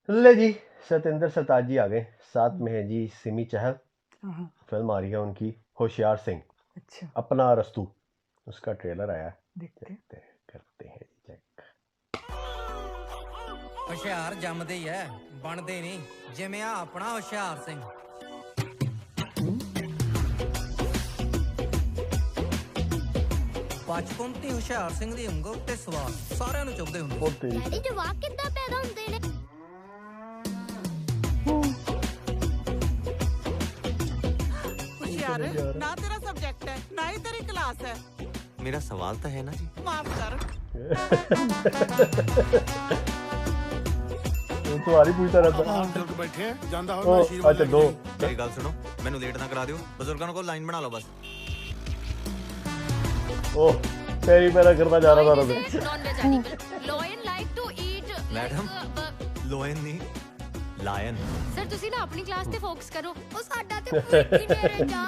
ले जी, सतेंद्र सरताज जी आ गए। साथ में है जी सिमी चहल। हाँ, फिल्म आ रही है उनकी होशियार सिंह, अच्छा अपना रस्तू। उसका ट्रेलर आया है, देखते हैं। देखते हैं, करते हैं चेक। ਹੁਸ਼ਿਆਰ ਜੰਮਦੇ ਹੀ ਐ, ਬਣਦੇ ਨਹੀਂ, ਜਿਵੇਂ ਆ ਆਪਣਾ ਹੁਸ਼ਿਆਰ ਸਿੰਘ। ਬਚਪਨ ਤੇ ਹੁਸ਼ਿਆਰ ਸਿੰਘ ਦੀ ਉਂਗਲ ਤੇ ਸਵਾਲ ਸਾਰਿਆਂ ਨੂੰ ਚੁੱਭਦੇ ਹੁੰਦੇ ਉਹ ਤੇਰੀ ਡੈਡੀ ਜਵਾਕ ਕਿੱਦਾਂ ਪੈਦਾ ਹੁੰਦੇ ਨੇ? ਹੁਸ਼ਿਆਰ ਨਾ ਤੇਰਾ ਸਬਜੈਕਟ ਹੈ ਨਾ ਹੀ ਤੇਰੀ ਕਲਾਸ ਹੈ। ਮੇਰਾ ਸਵਾਲ ਤਾਂ ਹੈ ਨਾ ਜੀ। ਮਾਫ ਕਰ। ਉਹ ਤੁਹਾਡੀ ਪੁੱਛਦਾ ਰਹਿੰਦਾ। ਬਜ਼ੁਰਗ ਬੈਠੇ ਆ, ਜਾਂਦਾ ਹੋਵੇ ਉਹ ਮੈਂ ਆਸ਼ੀਰਵਾਦ ਅੱਛਾ ਲੈ ਕੇ ਦੋ ਜਾਈਂ। ਮੇਰੀ ਗੱਲ ਸੁਣੋ, ਮੈਨੂੰ ਲੇਟ ਨਾ ਕਰਾ ਦਿਓ। ਬਜ਼ੁਰਗਾਂ ਨੂੰ ਕੋਲ ਲਾਈਨ ਬਣਾ ਲਓ ਬਸ। ਉਹ ਤੇਰੀ ਪੈਰਾ ਕਰਦਾ ਜਾ ਰਹਾ था Non-veg animal. Lion like to eat. Madam lion ਨਹੀਂ, ਲਾਇਨ। ਸਰ ਤੁਸੀਂ ਨਾ ਆਪਣੀ ਕਲਾਸ ਤੇ ਫੋਕਸ ਕਰੋ। ਉਹ ਸਾਡਾ ਤੇ ਭੁੱਖ ਹੀ ਨਹੀਂ ਰਹਿੰਦਾ।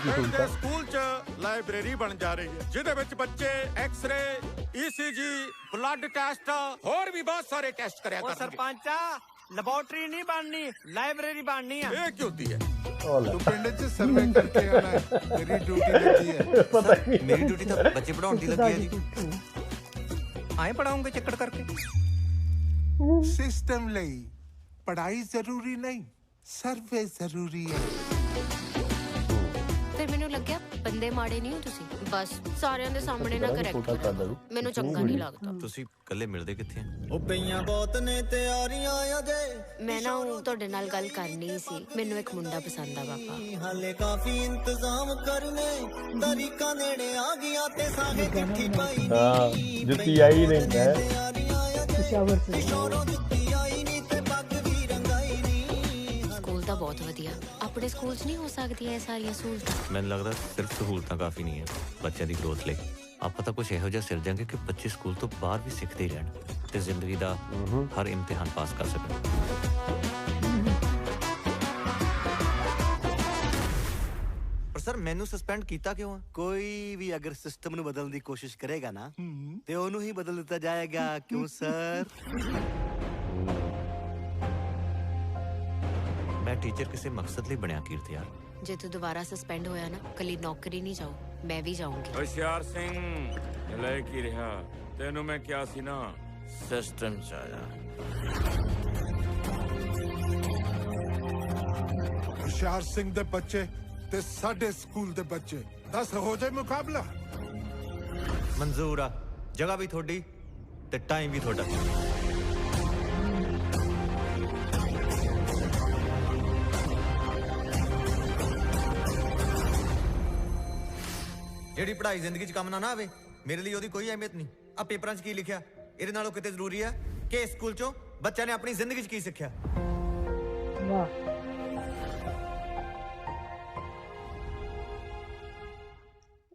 ਇਹਦੇ ਸਕੂਲ 'ਚ ਲਾਇਬ੍ਰੇਰੀ ਬਣ ਜਾ ਰਹੀ ਹੈ ਜਿਹਦੇ ਵਿੱਚ ਬੱਚੇ ਐਕਸ-ਰੇ, ਈਸੀਜੀ, ਬਲੱਡ ਟੈਸਟ ਹੋਰ ਵੀ ਬਹੁਤ ਸਾਰੇ ਟੈਸਟ ਕਰਿਆ ਕਰਨਗੇ। ਸਰਪੰਚਾ ਲੈਬੋਰਟਰੀ ਨਹੀਂ ਬਣਨੀ, ਲਾਇਬ੍ਰੇਰੀ ਬਣਨੀ ਆ। ਇਹ ਕੀ ਹੁੰਦੀ ਹੈ? ਤੂੰ ਪਿੰਡ 'ਚ ਸਰਵੇ ਕਰਕੇ ਆਣਾ ਹੈ, ਤੇਰੀ ਡਿਊਟੀ ਲੱਗੀ ਹੈ। ਪਤਾ ਨਹੀਂ ਮੇਰੀ ਡਿਊਟੀ ਤਾਂ ਬੱਚੇ ਪੜਾਉਣ ਦੀ ਲੱਗੀ ਹੈ ਜੀ। ਆਏ ਪੜਾਉਂਗੇ ਚੱਕਰ ਕਰਕੇ। ਸਿਸਟਮ ਲਈ ਪੜ੍ਹਾਈ ਜ਼ਰੂਰੀ ਨਹੀਂ, ਸਰਵੇ ਜ਼ਰੂਰੀ ਹੈ। ਫਿਰ ਮੈਨੂੰ ਲੱਗਿਆ ਬੰਦੇ ਮਾੜੇ ਨਹੀਂ ਹੋ ਤੁਸੀਂ। ਬਸ ਸਾਰਿਆਂ ਦੇ ਸਾਹਮਣੇ ਨਾ ਕਰੈਕਟ ਮੈਨੂੰ ਚੰਗਾ ਨਹੀਂ ਲੱਗਦਾ। ਤੁਸੀਂ ਇਕੱਲੇ ਮਿਲਦੇ ਕਿੱਥੇ ਆ? ਉਹ ਪਈਆਂ ਬਹੁਤ ਨੇ ਤਿਆਰੀਆਂ ਅਜੇ। ਮੈਂ ਨਾ ਉਹ ਤੁਹਾਡੇ ਨਾਲ ਗੱਲ ਕਰਨੀ ਸੀ। ਮੈਨੂੰ ਇੱਕ ਮੁੰਡਾ ਪਸੰਦ ਆ ਪਾਪਾ। ਹਾਲੇ ਕਾਫੀ ਇੰਤਜ਼ਾਮ ਕਰਨੇ, ਤਰੀਕਾਂ ਨੇੜੇ ਆ ਗਿਆ ਤੇ ਸਾਗੇ ਚਿੱਠੀ ਪਾਈ ਹਾਂ ਜੁੱਤੀ ਆਈ ਨਹੀਂ ਹੈ। ਪਿਸ਼ਾਵਰ ਸੇ ਜੁੱਤੀ ਆਈ ਨਹੀਂ ਤੇ ਪੱਗ ਵੀ ਰੰਗਾਈ ਨਹੀਂ। ਸਕੂਲ ਤਾਂ ਬਹੁਤ ਵਧੀਆ। ਆਪਣੇ ਸਕੂਲ 'ਚ ਨਹੀਂ ਹੋ ਸਕਦੀਆਂ ਇਹ ਸਾਰੀਆਂ ਸਹੂਲਤਾਂ। ਮੈਨੂੰ ਲੱਗਦਾ ਸਿਰਫ ਸਹੂਲਤਾਂ ਕਾਫੀ ਨਹੀਂ ਹੈ ਬੱਚਿਆਂ ਦੀ ਗਰੋਥ ਲਈ। ਆਪਾਂ ਤਾਂ ਕੁਝ ਇਹੋ ਜਿਹਾ ਸਿਰਜਾਂਗੇ ਕਿ ਬੱਚੇ ਸਕੂਲ ਤੋਂ ਬਾਹਰ ਵੀ ਸਿੱਖਦੇ ਹੀ ਰਹਿਣ ਤੇ ਜ਼ਿੰਦਗੀ ਦਾ ਹਰ ਇਮਤਿਹਾਨ ਪਾਸ ਕਰ ਸਕਣ। ਪਰ ਸਰ ਮੈਨੂੰ ਸਸਪੈਂਡ ਕੀਤਾ ਕਿਉਂ ਆ? ਕੋਈ ਵੀ ਅਗਰ ਸਿਸਟਮ ਨੂੰ ਬਦਲਣ ਦੀ ਕੋਸ਼ਿਸ਼ ਕਰੇਗਾ ਨਾ ਤੇ ਉਹਨੂੰ ਹੀ ਬਦਲ ਦਿੱਤਾ ਜਾਏਗਾ। ਕਿਉਂ ਸਰ? ਮੈਂ ਟੀਚਰ ਕਿਸੇ ਮਕਸਦ ਲਈ ਬਣਿਆ ਕੀਰਤ ਯਾਰ। ਜੇ ਤੂੰ ਦੁਬਾਰਾ ਸਸਪੈਂਡ ਹੋਇਆ ਨਾ, ਕੱਲੀ ਨੌਕਰੀ ਨਹੀਂ ਜਾਊ, ਮੈਂ ਵੀ ਜਾਊਂਗੀ। ਹੁਸ਼ਿਆਰ ਸਿੰਘ ਲੈ ਕੀ ਰਿਹਾ? ਤੈਨੂੰ ਮੈਂ ਕਿਹਾ ਸੀ ਨਾ ਸਿਸਟਮ 'ਚ ਆ ਜਾ। ਹੁਸ਼ਿਆਰ ਸਿੰਘ ਦੇ ਬੱਚੇ ਤੇ ਸਾਡੇ ਸਕੂਲ ਦੇ ਬੱਚੇ 10 ਹੋ ਜਾਏ ਮੁਕਾਬਲਾ। ਮਨਜ਼ੂਰ ਆ, ਜਗ੍ਹਾ ਵੀ ਤੁਹਾਡੀ ਤੇ ਟਾਈਮ ਵੀ ਤੁਹਾਡਾ। ਜਿਹੜੀ ਪੜ੍ਹਾਈ ਜ਼ਿੰਦਗੀ 'ਚ ਕੰਮ ਨਾ ਆਵੇ, ਮੇਰੇ ਲਈ ਉਹਦੀ ਕੋਈ ਅਹਿਮੀਅਤ ਨਹੀਂ। ਆ ਪੇਪਰਾਂ 'ਚ ਕੀ ਲਿਖਿਆ ਇਹਦੇ ਨਾਲੋਂ ਕਿਤੇ ਜ਼ਰੂਰੀ ਹੈ ਕਿ ਇਸ ਸਕੂਲ 'ਚੋਂ ਬੱਚਿਆਂ ਨੇ ਆਪਣੀ ਜ਼ਿੰਦਗੀ 'ਚ ਕੀ ਸਿੱਖਿਆ। वाह।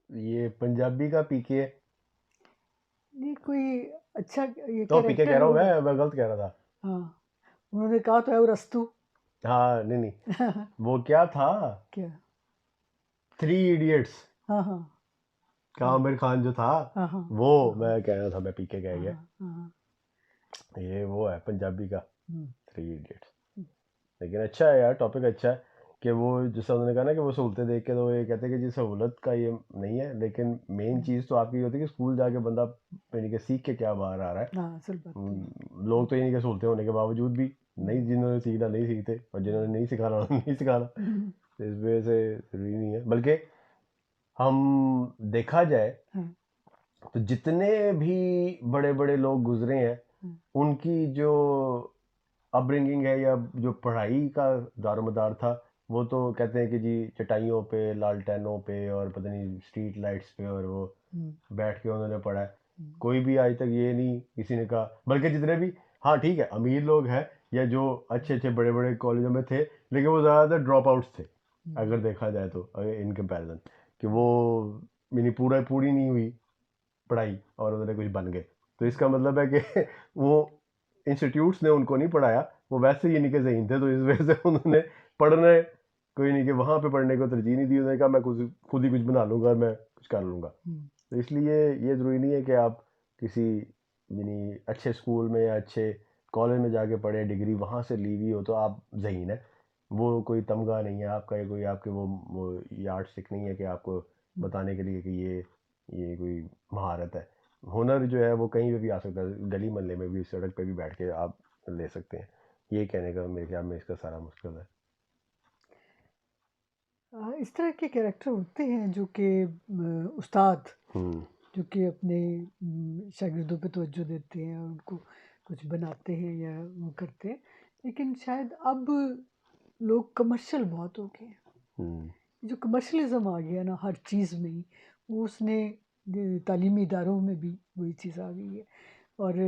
ये पंजाबी का पीके है। नहीं कोई अच्छा ये तो पीके कह रहा हूँ, कैरेक्टर मैं गलत कह रहा था। हाँ उन्होंने कहा तो है वो रस्तू। हाँ नहीं नहीं वो क्या था, क्या? 3 इडियट्स हाँ हाँ का आमिर खान जो था, हाँ हाँ वो मैं कह रहा था, मैं पीके कह गया। हाँ, ये वो है पंजाबी का हम्म। 3 इडियट्स। लेकिन अच्छा है यार, टॉपिक अच्छा है कि वो जैसा उन्होंने कहा ना कि वो सहूलतें देख के तो ये कहते हैं कि जी सहूलत का ये नहीं है, लेकिन मेन चीज़ तो आपकी ये होती है कि स्कूल जाके बंदा यानी कि सीख के क्या बाहर आ रहा है। हाँ असल बात है। लोग तो ये नहीं कि सहूलतें होने के बावजूद भी नहीं, जिन्होंने सीखना नहीं सीखते और जिन्होंने नहीं सिखाना उन्होंने नहीं सिखाना। तो इस वजह से ज़रूरी नहीं है। बल्कि हम देखा जाए हाँ। तो जितने भी बड़े बड़े लोग गुजरे हैं उनकी जो अपब्रिंगिंग है या जो पढ़ाई का दारोमदार था, वो तो कहते हैं कि जी चटाइयों पे, लालटेनों पे और पता नहीं स्ट्रीट लाइट्स पे और वो बैठ के उन्होंने पढ़ा है। कोई भी आज तक ये नहीं किसी ने कहा, बल्कि जितने भी, हाँ ठीक है अमीर लोग हैं या जो अच्छे अच्छे बड़े बड़े कॉलेजों में थे, लेकिन वो ज़्यादातर ड्रॉप आउट्स थे अगर देखा जाए तो, इन कंपैरिजन कि वो यानी पूरी नहीं हुई पढ़ाई और उन्होंने कुछ बन गए। तो इसका मतलब है कि वो इंस्टीट्यूट्स ने उनको नहीं पढ़ाया, वो वैसे ही इन्हीं के ज़हीन थे, तो इस वजह से उन्होंने पढ़ने कोई नहीं कि वहाँ पे पढ़ने को तरजीह नहीं दी, उन्होंने कहा मैं खुद ही कुछ बना लूँगा, मैं कुछ कर लूँगा। तो इसलिए ये ज़रूरी नहीं है कि आप किसी यानी अच्छे स्कूल में या अच्छे कॉलेज में जाके पढ़े, डिग्री वहाँ से ली हुई हो तो आप ज़हीन है। वो कोई तमगा नहीं है आपका, या कोई आपके वो यार्ड स्टिक नहीं है कि आपको बताने के लिए कि ये कोई महारत है। हुनर जो है वो कहीं पे भी आ सकता है, गली मोहल्ले में भी, सड़क पे भी बैठ के आप ले सकते हैं। ये कहने का मेरे ख्याल में इसका सारा मुश्किल है। इस तरह के कैरेक्टर होते हैं जो कि उस्ताद जो कि अपने शागिर्दों पे तवज्जो देते हैं और उनको कुछ बनाते हैं या वो करते हैं, लेकिन शायद अब लोग कमर्शियल बहुत हो गए हैं। जो कमर्शलिज्म आ गया ना हर चीज़ में ही, वो उसने तालीमी इदारों में भी वही चीज़ आ गई है। और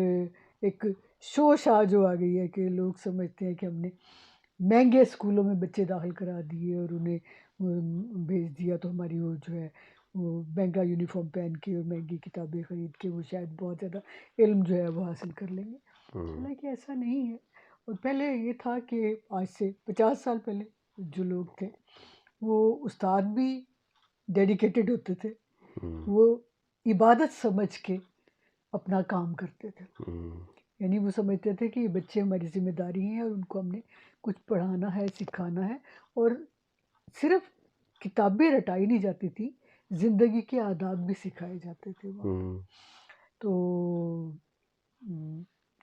एक शोशाह जो आ गई है कि लोग समझते हैं कि हमने महंगे स्कूलों में बच्चे दाखिल करा दिए और उन्हें भेज दिया तो हमारी वो जो है वो महंगा यूनिफॉर्म पहन के और महंगी किताबें ख़रीद के वो शायद बहुत ज़्यादा इल्म जो है वो हासिल कर लेंगे। हालांकि ऐसा नहीं है। और पहले ये था कि आज से 50 साल पहले जो लोग थे वो उस्ताद भी डेडिकेटेड होते थे, वो इबादत समझ के अपना काम करते थे। यानी वो समझते थे कि ये बच्चे हमारी जिम्मेदारी हैं और उनको हमने कुछ पढ़ाना है, सिखाना है। और सिर्फ किताबें रटाई नहीं जाती थी, ज़िंदगी के आदाब भी सिखाए जाते थे वहाँ। तो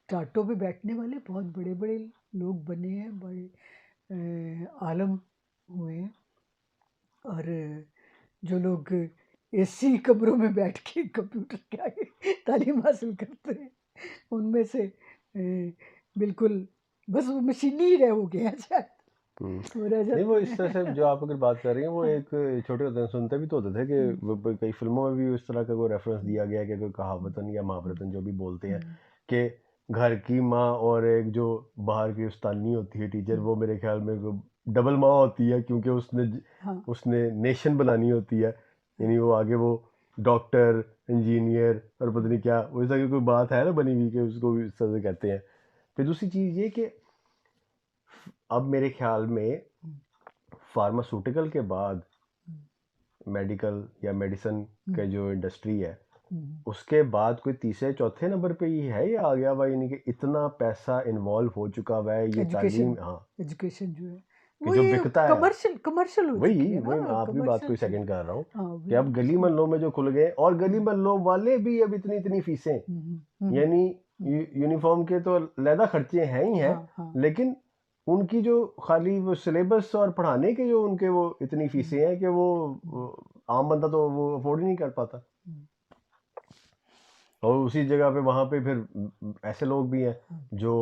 टाटों पे बैठने वाले बहुत बड़े बड़े लोग बने हैं, बड़े आलम हुए हैं। और जो लोग एसी कमरों में बैठ के कंप्यूटर के आगे तालीम हासिल करते हैं, उनमें से बिल्कुल बस वो मशीनी ही रह हो गया शायद। नहीं, वो इस तरह से जो आप अगर बात कर रही हैं वो एक छोटे होते हैं सुनते भी तो होते थे कि कई फिल्मों में भी इस तरह का कोई रेफरेंस दिया गया है कि कोई कहावतन या महावरतन जो भी बोलते हैं कि घर की माँ और एक जो बाहर की उस्तानी होती है टीचर, वो मेरे ख्याल में डबल माँ होती है, क्योंकि उसने नेशन बनानी होती है। यानी वो आगे वो डॉक्टर, इंजीनियर और पता नहीं क्या, वैसा की कोई बात है ना बनी हुई कि उसको इस तरह से कहते हैं। फिर दूसरी चीज़ ये कि अब मेरे ख्याल में फार्मास्यूटिकल के बाद मेडिकल या मेडिसिन का जो इंडस्ट्री है उसके बाद कोई तीसरे चौथे नंबर पे ही है या आ गया हुआ, यानी कि इतना पैसा इन्वॉल्व हो चुका हुआ है ये तालीम। हाँ, एजुकेशन जो है कि जो बिकता है कमर्शियल वही आपकी बात कोई सेकंड कर रहा हूँ कि अब गली मोहल्लों में जो खुल गए, और गली मोहल्लों वाले भी अब इतनी फीसें, यानी यूनिफॉर्म के तो अलहदा खर्चे हैं ही हैं, लेकिन उनकी जो खाली वो सिलेबस और पढ़ाने के जो उनके वो इतनी फीसें हैं कि वो आम बंदा तो वो अफोर्ड ही नहीं कर पाता। और उसी जगह पे वहाँ पे फिर ऐसे लोग भी हैं जो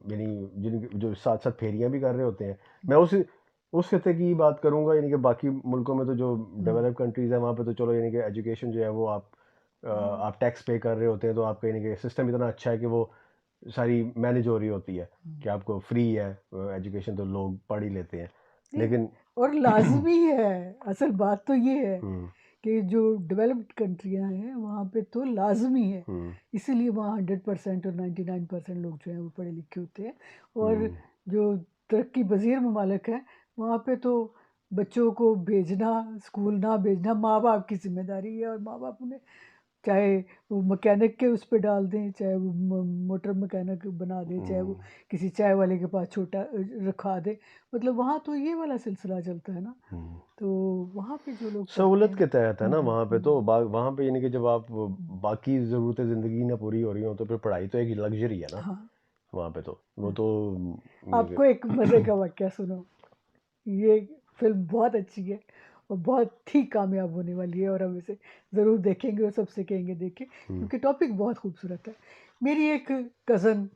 यानी जो साथ साथ फेरियाँ भी कर रहे होते हैं। मैं उस खत्ते की बात करूँगा, यानी कि बाकी मुल्कों में तो जो डेवलप कंट्रीज़ है वहाँ पे तो चलो यानी कि एजुकेशन जो है वो आप टैक्स पे कर रहे होते हैं, तो आपका यानी कि सिस्टम इतना अच्छा है कि वो सारी मैनेज हो रही होती है कि आपको फ्री है एजुकेशन, तो लोग पढ़ ही लेते हैं। लेकिन और लाजमी है, असल बात तो ये है कि जो डेवलप्ड कंट्रियां हैं वहाँ पे तो लाजमी है, इसीलिए वहाँ 100% और 99% लोग जो हैं वो पढ़े लिखे होते हैं। और जो तरक्की पजीर ममालिक हैं वहाँ पे तो बच्चों को भेजना, स्कूल ना भेजना माँ बाप की जिम्मेदारी है, और माँ बाप उन्हें चाहे वो मैकेनिक के उस पर डाल दें, चाहे वो मोटर मैकेनिक बना दें, चाहे वो किसी चाय वाले के पास छोटा रखा दें, मतलब वहाँ तो ये वाला सिलसिला चलता है ना। तो वहाँ पे जो लोग सहूलत के तहत है ना वहाँ पे, तो वहाँ पे यानी कि जब आप बाकी ज़रूरतें ज़िंदगी ना पूरी हो रही हो तो फिर पढ़ाई तो एक लग्जरी है ना। वहाँ पे तो वो तो आपको एक मज़े का वाक़या सुनो, ये फिल्म बहुत अच्छी है और बहुत ही कामयाब होने वाली है, और हम इसे ज़रूर देखेंगे और सबसे कहेंगे देखें, क्योंकि टॉपिक बहुत खूबसूरत है। मेरी एक कज़न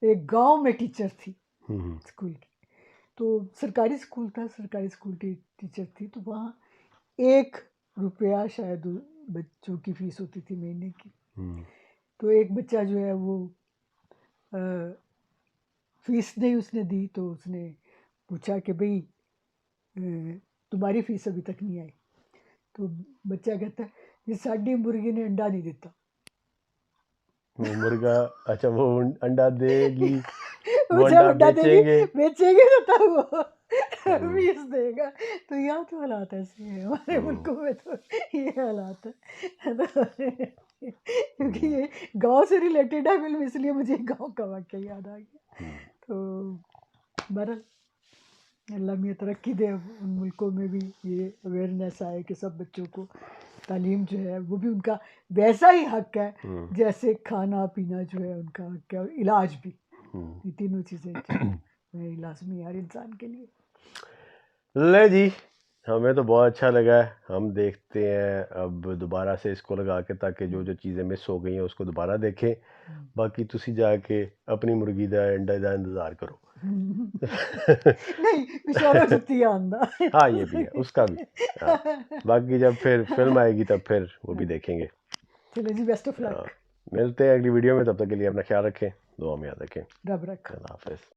एक गांव में टीचर थी स्कूल की, तो सरकारी स्कूल था, सरकारी स्कूल की टीचर थी, तो वहाँ 1 रुपया शायद बच्चों की फ़ीस होती थी महीने की। तो एक बच्चा जो है वो फ़ीस नहीं उसने दी, तो उसने पूछा कि भाई तुम्हारी फीस अभी तक नहीं आई। तो बच्चा कहता है ये साड़ी मुर्गी ने अंडा नहीं देता। वो मुर्गा, अच्छा वो अंडा देगी, वो अंडा बेचेंगे तो तब वो फीस देगा। तो यहाँ तो हालात ऐसे हैं, हमारे मुल्कों में तो ये हालात है तो क्योंकि ये गांव से रिलेटेड है फिल्म, इसलिए मुझे गांव का वाक़या याद आ गया। तो बहरहाल अल्लाह मियाँ तरक्की दे, उन मुल्कों में भी ये अवेयरनेस आए कि सब बच्चों को तालीम जो है वो भी उनका वैसा ही हक है जैसे खाना पीना जो है उनका हक है, और इलाज भी। ये तीनों चीज़ें लाजमी है हर इंसान के लिए। ले जी, हमें तो बहुत अच्छा लगा है। हम देखते हैं अब दोबारा से इसको लगा के, ताकि जो जो चीज़ें मिस हो गई हैं उसको दोबारा देखें। बाकी तुसी जाके अपनी मुर्गी दा अंडा दा इंतज़ार करो। नहीं पिछोड़ा जुत्ती आंदा। हाँ ये भी है, उसका भी। हाँ। बाकी जब फिर फिल्म आएगी तब फिर वो भी देखेंगे। चलो जी, बेस्ट ऑफ लक। हाँ, मिलते हैं अगली वीडियो में, तब तक के लिए अपना ख्याल रखें, दुआ में याद रखें। रब रखा। अल्लाह हाफ़िज़।